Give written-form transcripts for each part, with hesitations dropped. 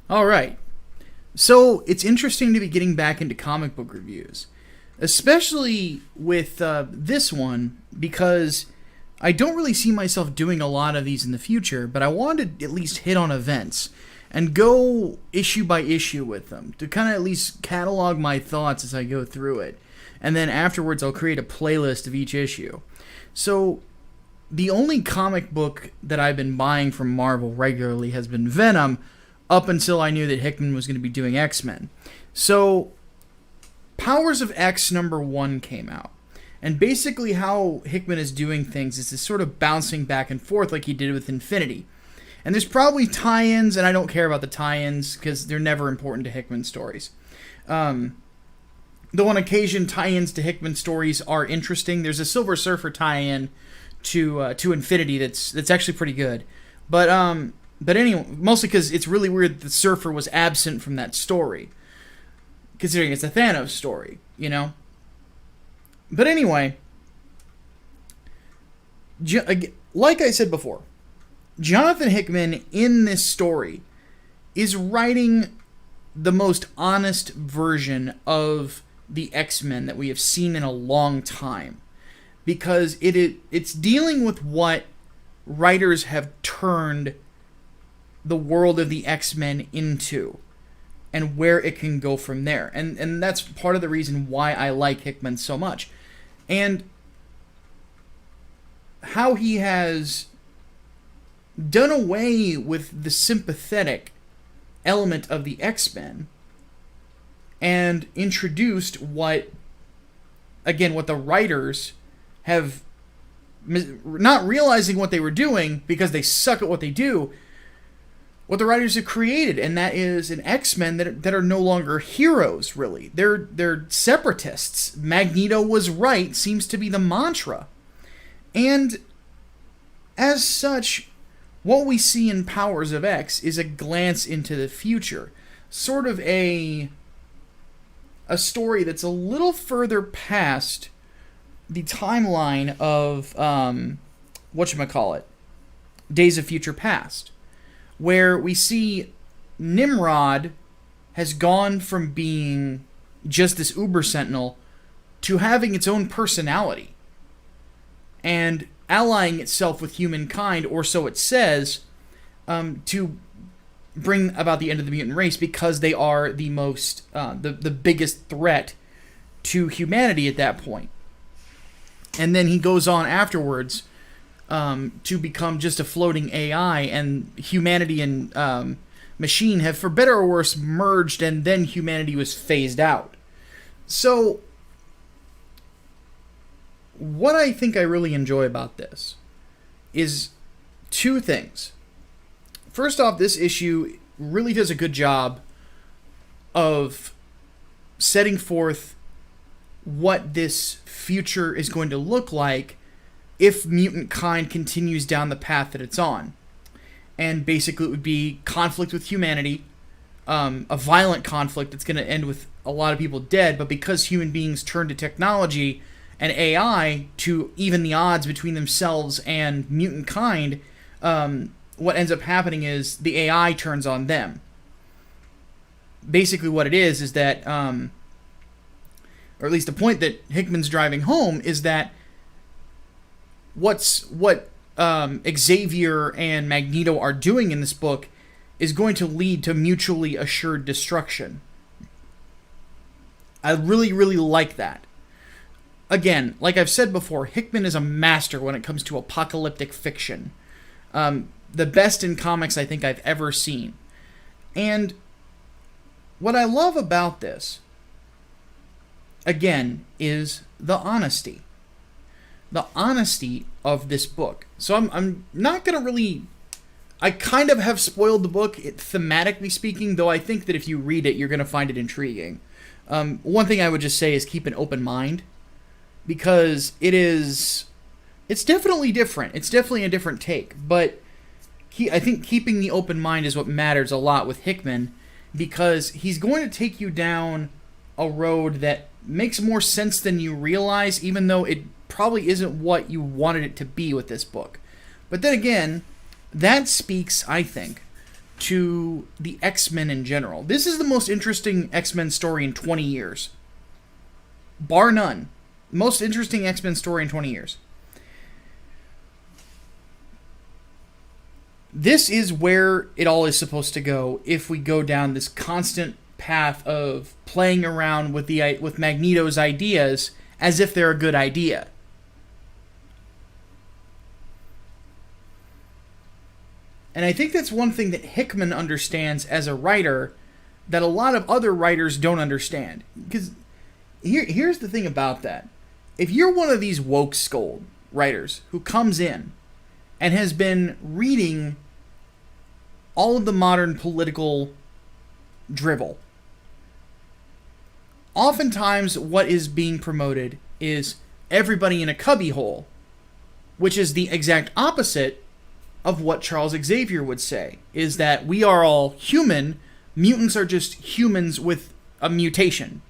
All right. So it's interesting to be getting back into comic book reviews, especially with this one, because I don't really see myself doing a lot of these in the future, but I wanted to at least hit on events and go issue by issue with them to kind of at least catalog my thoughts as I go through it. And then afterwards, I'll create a playlist of each issue. So the only comic book that I've been buying from Marvel regularly has been Venom, up until I knew that Hickman was going to be doing X-Men. So Powers of X #1 came out. And basically how Hickman is doing things is this sort of bouncing back and forth like he did with Infinity. And there's probably tie-ins, and I don't care about the tie-ins because they're never important to Hickman stories. Though on occasion tie-ins to Hickman stories are interesting. There's a Silver Surfer tie-in to Infinity that's actually pretty good. But anyway, mostly because it's really weird that the Surfer was absent from that story, considering it's a Thanos story, you know? But anyway, like I said before, Jonathan Hickman in this story is writing the most honest version of the X-Men that we have seen in a long time, because it's dealing with what writers have turned the world of the X-Men into and where it can go from there. And that's part of the reason why I like Hickman so much. And how he has done away with the sympathetic element of the X-Men and introduced what the writers have, not realizing what they were doing because they suck at what they do, what the writers have created, and that is an X-Men that are no longer heroes, really. They're separatists. Magneto was right seems to be the mantra. And as such, what we see in Powers of X is a glance into the future. Sort of a story that's a little further past the timeline of, Days of Future Past, where we see Nimrod has gone from being just this Uber Sentinel to having its own personality and allying itself with humankind, or so it says, to bring about the end of the mutant race, because they are the most, the biggest threat to humanity at that point. And then he goes on afterwards to become just a floating AI, and humanity and machine have, for better or worse, merged, and then humanity was phased out. So what I think I really enjoy about this is two things. First off, this issue really does a good job of setting forth what this future is going to look like if mutant kind continues down the path that it's on. And basically it would be conflict with humanity, a violent conflict that's going to end with a lot of people dead, but because human beings turn to technology and AI to even the odds between themselves and mutant kind, what ends up happening is the AI turns on them. Basically what it is that, or at least the point that Hickman's driving home, is that what Xavier and Magneto are doing in this book is going to lead to mutually assured destruction. I really, really like that. Again, like I've said before, Hickman is a master when it comes to apocalyptic fiction. The best in comics I think I've ever seen. And what I love about this, again, is the honesty. The honesty of this book. So I'm not going to really... I kind of have spoiled the book, thematically speaking, though I think that if you read it, you're going to find it intriguing. One thing I would just say is keep an open mind, because it's definitely different. It's definitely a different take, but I think keeping the open mind is what matters a lot with Hickman, because he's going to take you down a road that makes more sense than you realize, even though it probably isn't what you wanted it to be with this book. But then again, that speaks, I think, to the X-Men in general. This is the most interesting X-Men story in 20 years. Bar none. Most interesting X-Men story in 20 years. This is where it all is supposed to go if we go down this constant path of playing around with with Magneto's ideas as if they're a good idea. And I think that's one thing that Hickman understands as a writer that a lot of other writers don't understand. Because here's the thing about that. If you're one of these woke scold writers who comes in and has been reading all of the modern political drivel, oftentimes what is being promoted is everybody in a cubbyhole, which is the exact opposite of what Charles Xavier would say, is that we are all human, mutants are just humans with a mutation.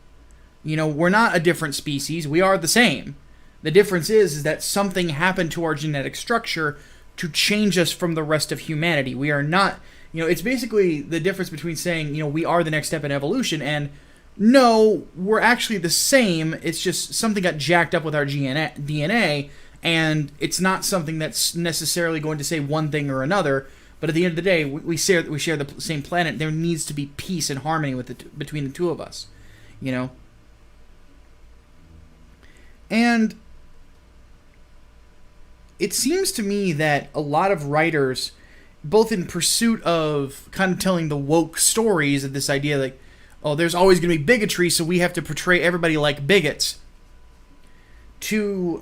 You know, we're not a different species, we are the same. The difference is that something happened to our genetic structure to change us from the rest of humanity. We are not, it's basically the difference between saying, we are the next step in evolution, and no, we're actually the same, it's just something got jacked up with our DNA, and it's not something that's necessarily going to say one thing or another, but at the end of the day, we share the same planet. There needs to be peace and harmony between the two of us, And it seems to me that a lot of writers, both in pursuit of kind of telling the woke stories of this idea like, oh, there's always going to be bigotry, so we have to portray everybody like bigots, to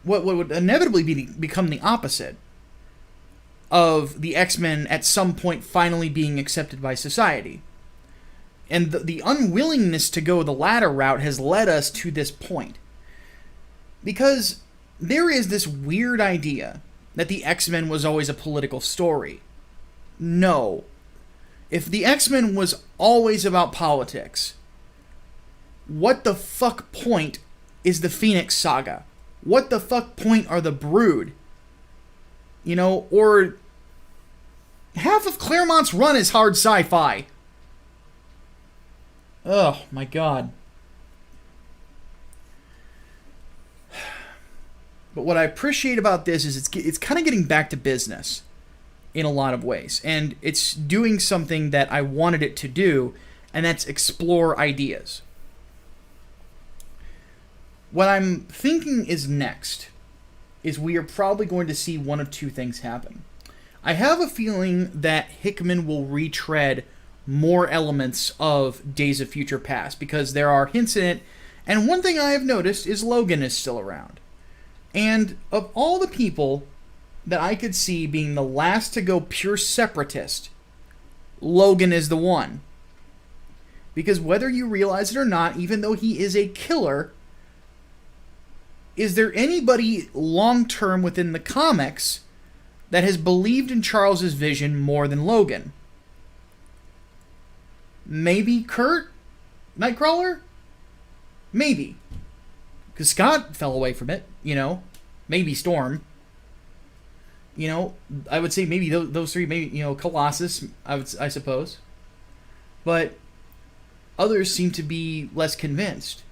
what would inevitably become the opposite of the X-Men at some point finally being accepted by society. And the unwillingness to go the latter route has led us to this point. Because there is this weird idea that the X-Men was always a political story. No. If the X-Men was always about politics, what the fuck point is the Phoenix Saga? What the fuck point are the Brood? Or half of Claremont's run is hard sci-fi. Oh, my God. But what I appreciate about this is it's kind of getting back to business in a lot of ways. And it's doing something that I wanted it to do, and that's explore ideas. What I'm thinking is next is we are probably going to see one of two things happen. I have a feeling that Hickman will retread more elements of Days of Future Past, because there are hints in it, and one thing I have noticed is Logan is still around. And of all the people that I could see being the last to go pure separatist, Logan is the one. Because whether you realize it or not, even though he is a killer, is there anybody long-term within the comics that has believed in Charles's vision more than Logan? Maybe Kurt? Nightcrawler? Maybe. Because Scott fell away from it, Maybe Storm. I would say maybe those three, maybe, Colossus, I suppose. But others seem to be less convinced.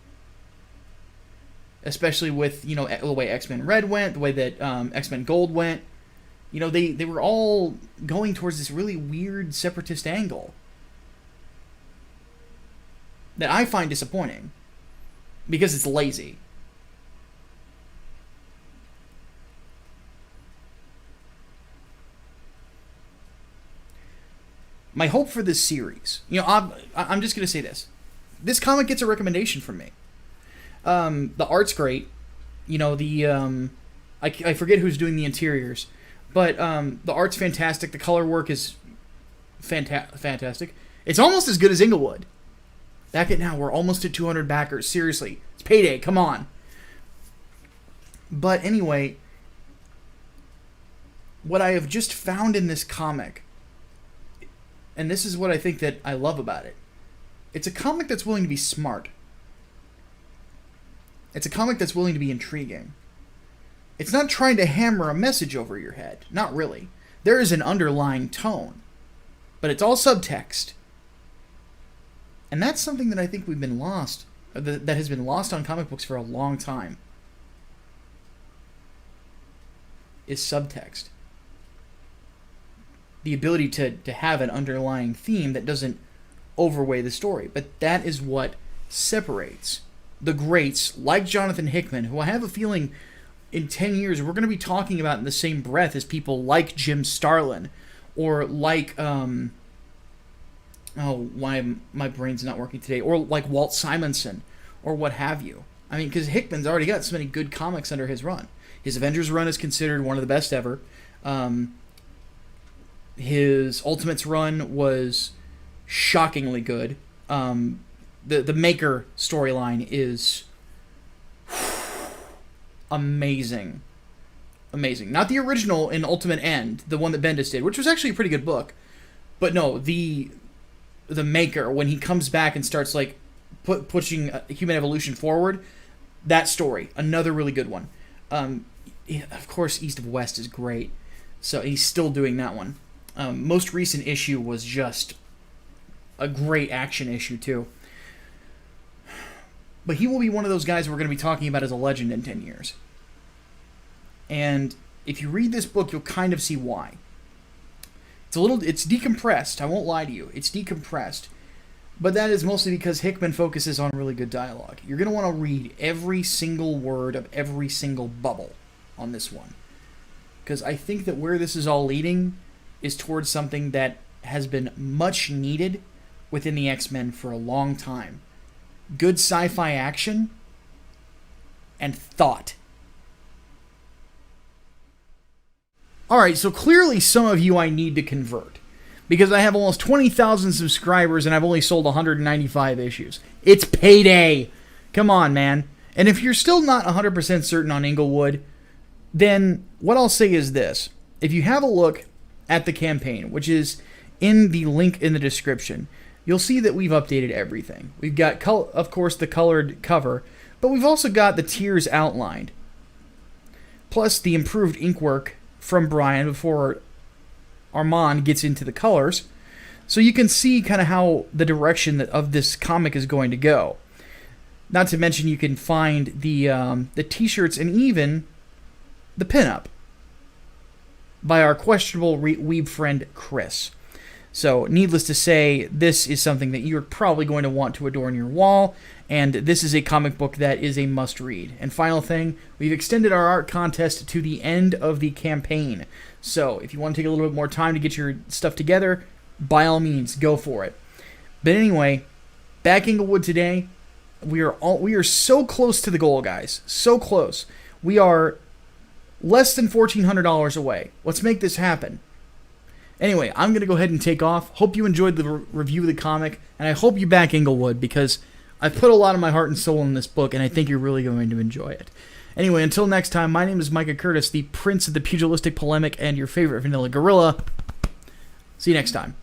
Especially with, the way X-Men Red went, the way that X-Men Gold went. They were all going towards this really weird separatist angle that I find disappointing because it's lazy. My hope for this series, I'm just going to say this. This comic gets a recommendation from me. The art's great. I forget who's doing the interiors, but the art's fantastic. The color work is fantastic. It's almost as good as Englewood. Back at now, we're almost at 200 backers. Seriously, it's payday. Come on. But anyway, what I have just found in this comic, and this is what I think that I love about it, it's a comic that's willing to be smart. It's a comic that's willing to be intriguing. It's not trying to hammer a message over your head. Not really. There is an underlying tone, but it's all subtext. And that's something that I think we've been lost, that has been lost on comic books for a long time, is subtext. The ability to have an underlying theme that doesn't overweigh the story. But that is what separates the greats like Jonathan Hickman, who I have a feeling in 10 years we're going to be talking about in the same breath as people like Jim Starlin, or like why my brain's not working today, or like Walt Simonson, or what have you. I mean, because Hickman's already got so many good comics under his run. His Avengers run is considered one of the best ever. His Ultimates run was shockingly good. The Maker storyline is amazing. Amazing. Not the original in Ultimate End, the one that Bendis did, which was actually a pretty good book. But no, the Maker, when he comes back and starts like pushing human evolution forward, that story, another really good one. Of course, East of West is great. So he's still doing that one. Most recent issue was just a great action issue too. But he will be one of those guys we're going to be talking about as a legend in 10 years. And if you read this book, you'll kind of see why. It's decompressed. I won't lie to you. It's decompressed. But that is mostly because Hickman focuses on really good dialogue. You're going to want to read every single word of every single bubble on this one. Because I think that where this is all leading is towards something that has been much needed within the X-Men for a long time. Good sci-fi action and thought. Alright, so clearly some of you I need to convert. Because I have almost 20,000 subscribers and I've only sold 195 issues. It's payday! Come on, man. And if you're still not 100% certain on Englewood, then what I'll say is this. If you have a look at the campaign, which is in the link in the description, you'll see that we've updated everything. We've got, of course, the colored cover, but we've also got the tiers outlined. Plus the improved ink work from Brian before Armand gets into the colors. So you can see kind of how the direction of this comic is going to go. Not to mention you can find the t-shirts and even the pinup by our questionable weeb friend Chris. So, needless to say, this is something that you're probably going to want to adorn your wall, and this is a comic book that is a must-read. And final thing, we've extended our art contest to the end of the campaign. So, if you want to take a little bit more time to get your stuff together, by all means, go for it. But anyway, back Englewood today, we are so close to the goal, guys. So close. We are less than $1,400 away. Let's make this happen. Anyway, I'm going to go ahead and take off. Hope you enjoyed the review of the comic, and I hope you back Englewood, because I've put a lot of my heart and soul in this book, and I think you're really going to enjoy it. Anyway, until next time, my name is Micah Curtis, the Prince of the Pugilistic Polemic and your favorite vanilla gorilla. See you next time.